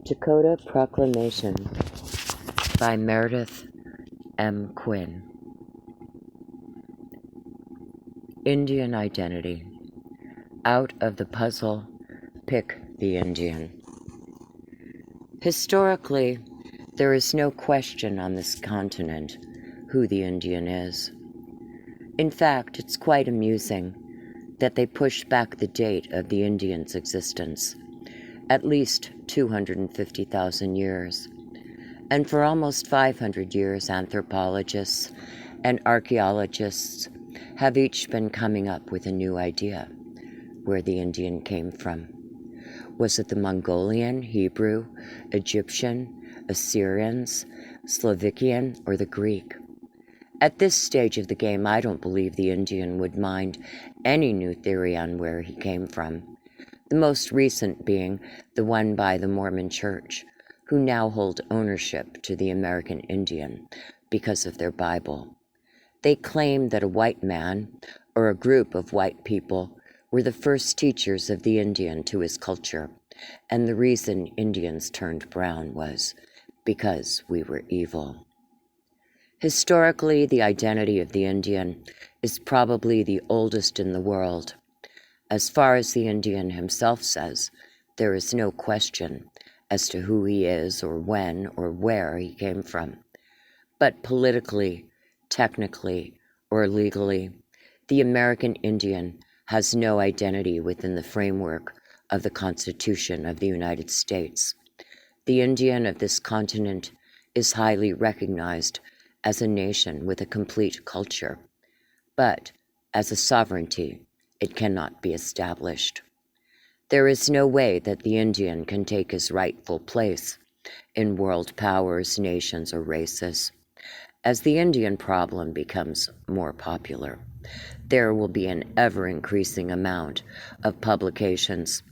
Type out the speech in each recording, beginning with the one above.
Dakota Proclamation by Meredith M. Quinn. Indian identity. Out of the puzzle, pick the Indian. Historically, there is no question on this continent who the Indian is. In fact, it's quite amusing that they push back the date of the Indian's existence at least 250,000 years. And for almost 500 years, anthropologists and archaeologists have each been coming up with a new idea where the Indian came from. Was it the Mongolian, Hebrew, Egyptian, Assyrians, Slavikian, or the Greek? At this stage of the game, I don't believe the Indian would mind any new theory on where he came from. The most recent being the one by the Mormon Church, who now hold ownership to the American Indian because of their Bible. They claim that a white man, or a group of white people, were the first teachers of the Indian to his culture, and the reason Indians turned brown was because we were evil. Historically, the identity of the Indian is probably the oldest in the world. As far as the Indian himself says, there is no question as to who he is or when or where he came from. But politically, technically, or legally, the American Indian has no identity within the framework of the Constitution of the United States. The Indian of this continent is highly recognized as a nation with a complete culture, but as a sovereignty, it cannot be established. There is no way that the Indian can take his rightful place in world powers, nations, or races. As the Indian problem becomes more popular, there will be an ever-increasing amount of publications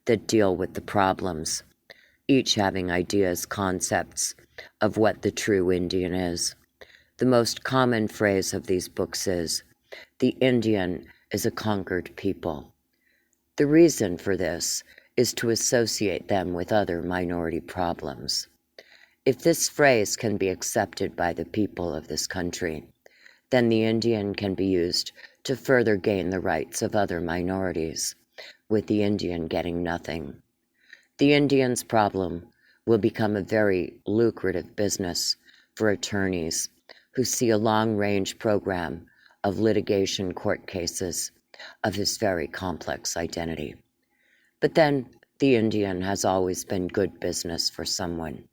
that deal with the problems, each having ideas, concepts of what the true Indian is. The most common phrase of these books is, "The Indian is a conquered people." The reason for this is to associate them with other minority problems. If this phrase can be accepted by the people of this country, then the Indian can be used to further gain the rights of other minorities, with the Indian getting nothing. The Indian's problem will become a very lucrative business for attorneys who see a long-range program of litigation court cases of his very complex identity. But then, the Indian has always been good business for someone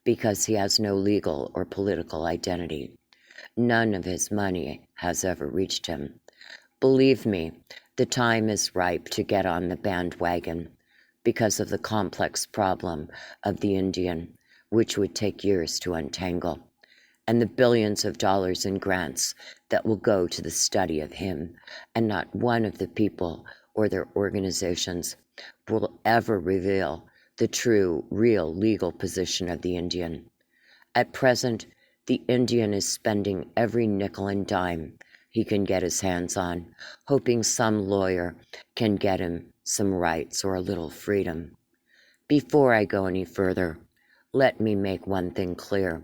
because he has no legal or political identity. None of his money has ever reached him. Believe me, the time is ripe to get on the bandwagon because of the complex problem of the Indian, which would take years to untangle, and the billions of dollars in grants that will go to the study of him, and not one of the people or their organizations will ever reveal the true, real legal position of the Indian. At present, the Indian is spending every nickel and dime he can get his hands on, hoping some lawyer can get him some rights or a little freedom. Before I go any further, let me make one thing clear.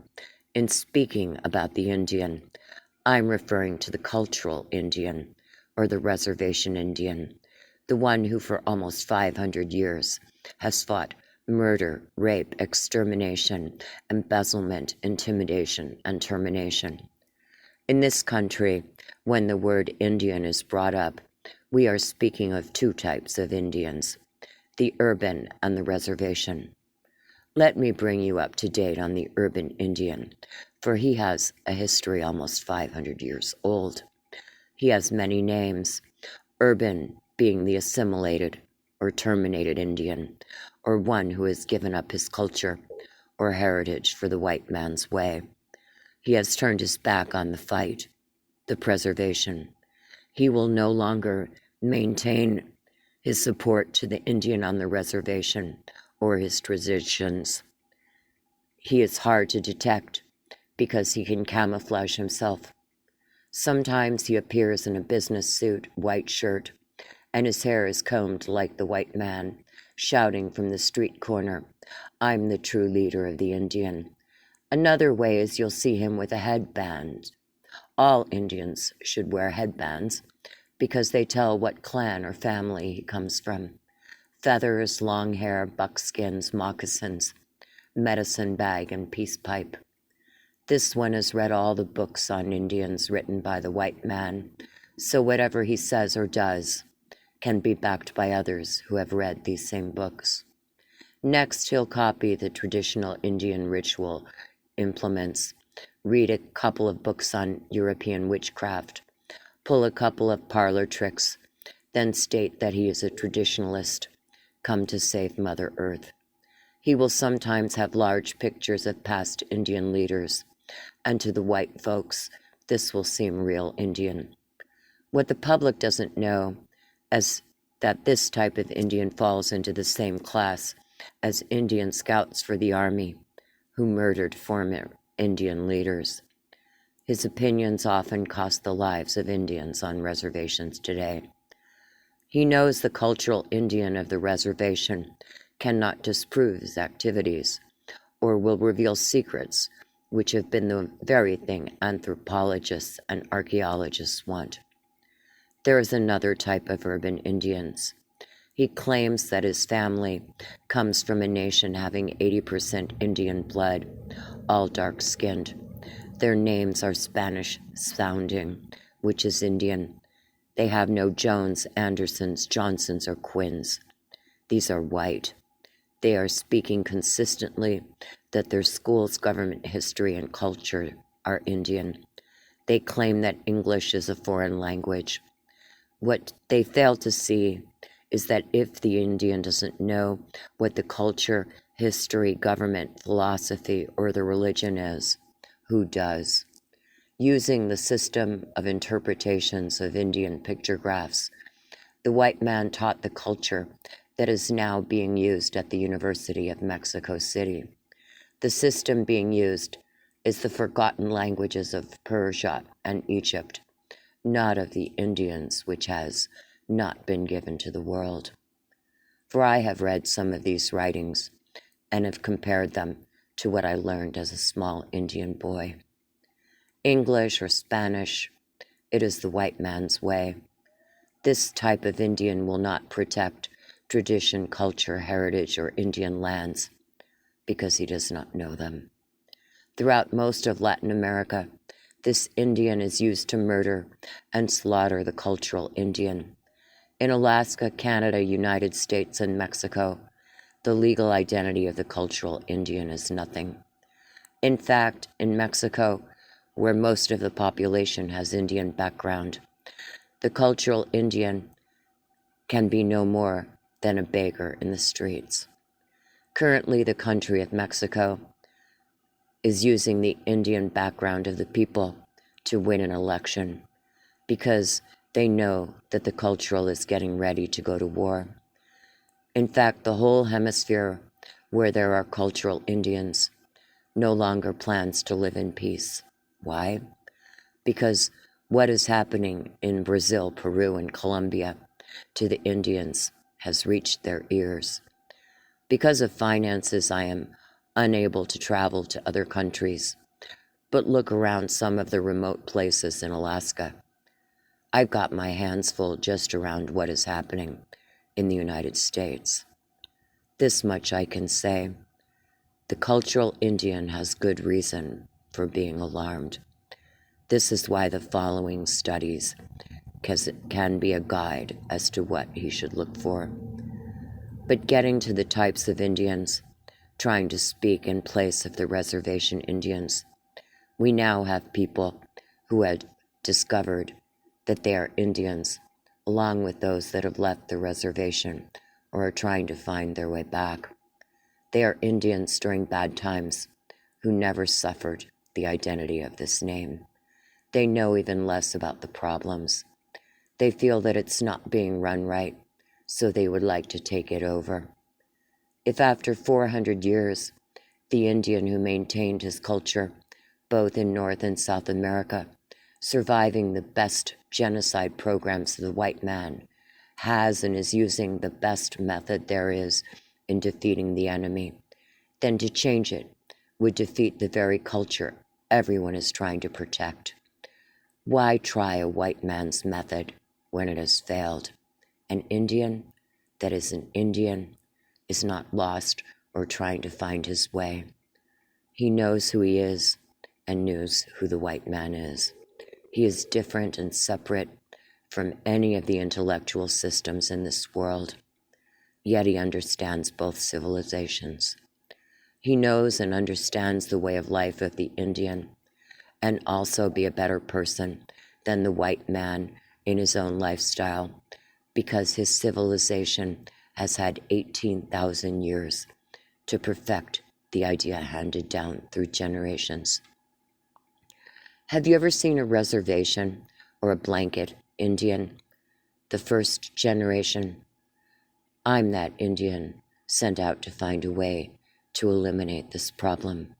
In speaking about the Indian, I'm referring to the cultural Indian, or the reservation Indian, the one who for almost 500 years has fought murder, rape, extermination, embezzlement, intimidation, and termination. In this country, when the word Indian is brought up, we are speaking of two types of Indians, the urban and the reservation. Let me bring you up to date on the urban Indian, for he has a history almost 500 years old. He has many names, urban being the assimilated or terminated Indian, or one who has given up his culture or heritage for the white man's way. He has turned his back on the fight, the preservation. He will no longer maintain his support to the Indian on the reservation or his traditions. He is hard to detect because he can camouflage himself. Sometimes he appears in a business suit, white shirt, and his hair is combed like the white man shouting from the street corner, "I'm the true leader of the Indian." Another way is you'll see him with a headband. All Indians should wear headbands because they tell what clan or family he comes from. Feathers, long hair, buckskins, moccasins, medicine bag, and peace pipe. This one has read all the books on Indians written by the white man, so whatever he says or does can be backed by others who have read these same books. Next, he'll copy the traditional Indian ritual implements, read a couple of books on European witchcraft, pull a couple of parlor tricks, then state that he is a traditionalist come to save Mother Earth. He will sometimes have large pictures of past Indian leaders, and to the white folks, this will seem real Indian. What the public doesn't know is that this type of Indian falls into the same class as Indian scouts for the army who murdered former Indian leaders. His opinions often cost the lives of Indians on reservations today. He knows the cultural Indian of the reservation cannot disprove his activities or will reveal secrets which have been the very thing anthropologists and archaeologists want. There is another type of urban Indians. He claims that his family comes from a nation having 80% Indian blood, all dark-skinned. Their names are Spanish-sounding, which is Indian. They have no Jones, Andersons, Johnsons, or Quinns. These are white. They are speaking consistently that their school's government history and culture are Indian. They claim that English is a foreign language. What they fail to see is that if the Indian doesn't know what the culture, history, government, philosophy, or the religion is, who does? Using the system of interpretations of Indian pictographs, the white man taught the culture that is now being used at the University of Mexico City. The system being used is the forgotten languages of Persia and Egypt, not of the Indians, which has not been given to the world. For I have read some of these writings and have compared them to what I learned as a small Indian boy. English or Spanish, it is the white man's way. This type of Indian will not protect tradition, culture, heritage, or Indian lands because he does not know them. Throughout most of Latin America, this Indian is used to murder and slaughter the cultural Indian. In Alaska, Canada, United States, and Mexico, the legal identity of the cultural Indian is nothing. In fact, in Mexico, where most of the population has Indian background, the cultural Indian can be no more than a beggar in the streets. Currently, the country of Mexico is using the Indian background of the people to win an election because they know that the cultural is getting ready to go to war. In fact, the whole hemisphere where there are cultural Indians no longer plans to live in peace. Why? Because what is happening in Brazil, Peru, and Colombia to the Indians has reached their ears. Because of finances, I am unable to travel to other countries, but look around some of the remote places in Alaska. I've got my hands full just around what is happening in the United States. This much I can say. The cultural Indian has good reason for being alarmed. This is why the following studies can be a guide as to what he should look for. But getting to the types of Indians, trying to speak in place of the reservation Indians, we now have people who have discovered that they are Indians, along with those that have left the reservation or are trying to find their way back. They are Indians during bad times who never suffered the identity of this name. They know even less about the problems. They feel that it's not being run right, so they would like to take it over. If after 400 years, the Indian who maintained his culture, both in North and South America, surviving the best genocide programs of the white man, has and is using the best method there is in defeating the enemy, then to change it would defeat the very culture everyone is trying to protect. Why try a white man's method when it has failed? An Indian that is an Indian is not lost or trying to find his way. He knows who he is and knows who the white man is. He is different and separate from any of the intellectual systems in this world, yet he understands both civilizations. He knows and understands the way of life of the Indian, and also be a better person than the white man in his own lifestyle, because his civilization has had 18,000 years to perfect the idea handed down through generations. Have you ever seen a reservation or a blanket Indian? The first generation. I'm that Indian sent out to find a way to eliminate this problem.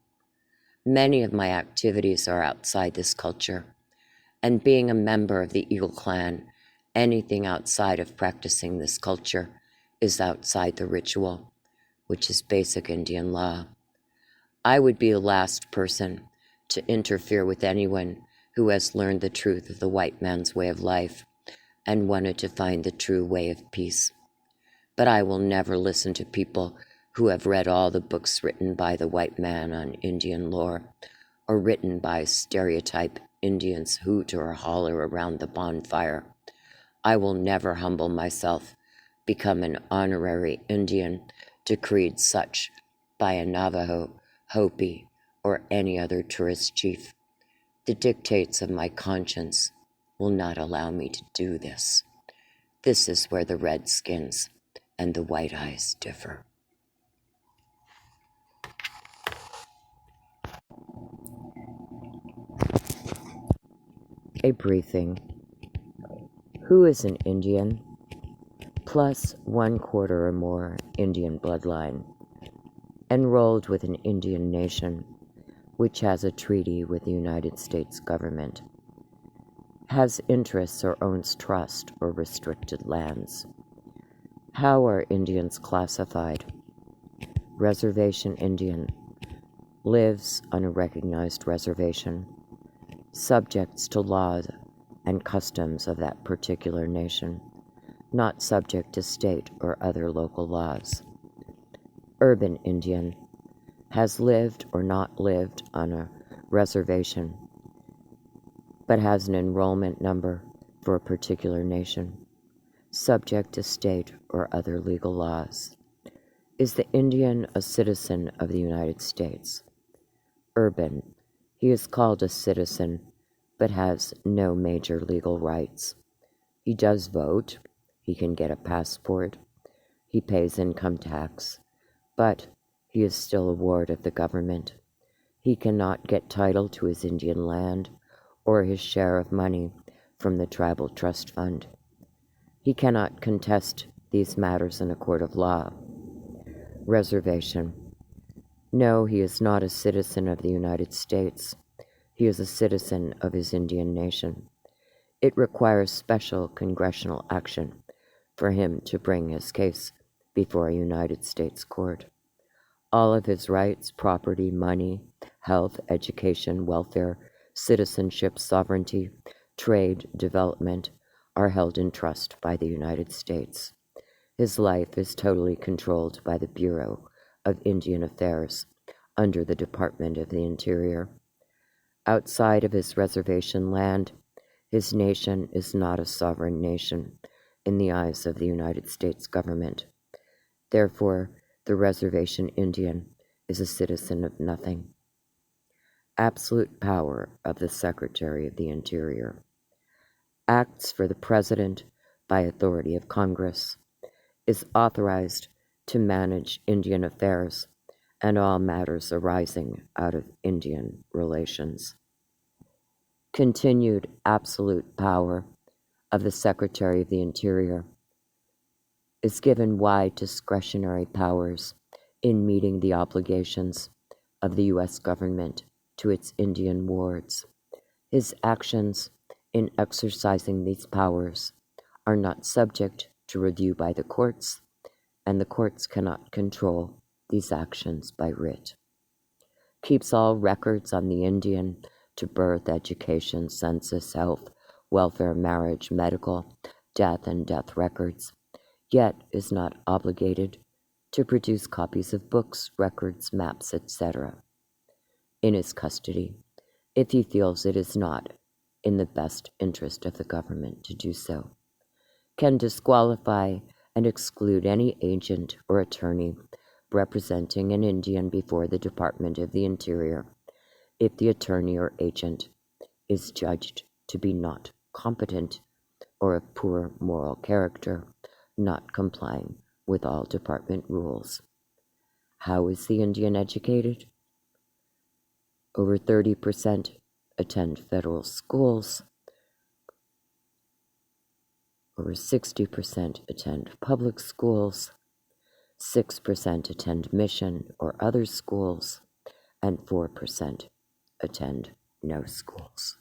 Many of my activities are outside this culture, and being a member of the Eagle Clan, anything outside of practicing this culture is outside the ritual, which is basic Indian law. I would be the last person to interfere with anyone who has learned the truth of the white man's way of life and wanted to find the true way of peace. But I will never listen to people who have read all the books written by the white man on Indian lore, or written by stereotype Indians hoot or holler around the bonfire. I will never humble myself, become an honorary Indian decreed such by a Navajo, Hopi, or any other tourist chief. The dictates of my conscience will not allow me to do this. This is where the redskins and the white eyes differ. A briefing. Who is an Indian? Plus 1/4 or more Indian bloodline. Enrolled with an Indian nation, which has a treaty with the United States government. Has interests or owns trust or restricted lands. How are Indians classified? Reservation Indian. Lives on a recognized reservation. Subjects to laws and customs of that particular nation, not subject to state or other local laws. Urban Indian. Has lived or not lived on a reservation, but has an enrollment number for a particular nation, subject to state or other legal laws. Is the Indian a citizen of the United States? Urban. He is called a citizen, but has no major legal rights. He does vote, he can get a passport, he pays income tax, but he is still a ward of the government. He cannot get title to his Indian land or his share of money from the tribal trust fund. He cannot contest these matters in a court of law. Reservation. No, he is not a citizen of the United States. He is a citizen of his Indian nation. It requires special congressional action for him to bring his case before a United States court. All of his rights, property, money, health, education, welfare, citizenship, sovereignty, trade, development are held in trust by the United States. His life is totally controlled by the Bureau of Indian Affairs under the Department of the Interior. Outside of his reservation land, his nation is not a sovereign nation in the eyes of the United States government. Therefore, the reservation Indian is a citizen of nothing. Absolute power of the Secretary of the Interior. Acts for the President by authority of Congress. Is authorized to manage Indian affairs and all matters arising out of Indian relations. Continued absolute power of the Secretary of the Interior is given wide discretionary powers in meeting the obligations of the U.S. government to its Indian wards. His actions in exercising these powers are not subject to review by the courts, and the courts cannot control these actions by writ. Keeps all records on the Indian to birth, education, census, health, welfare, marriage, medical, death, and death records, yet is not obligated to produce copies of books, records, maps, etc. in his custody, if he feels it is not in the best interest of the government to do so, can disqualify and exclude any agent or attorney representing an Indian before the Department of the Interior if the attorney or agent is judged to be not competent or of poor moral character, not complying with all department rules. How is the Indian educated? Over 30% attend federal schools. Over 60% attend public schools. 6% attend mission or other schools, and 4% attend no schools.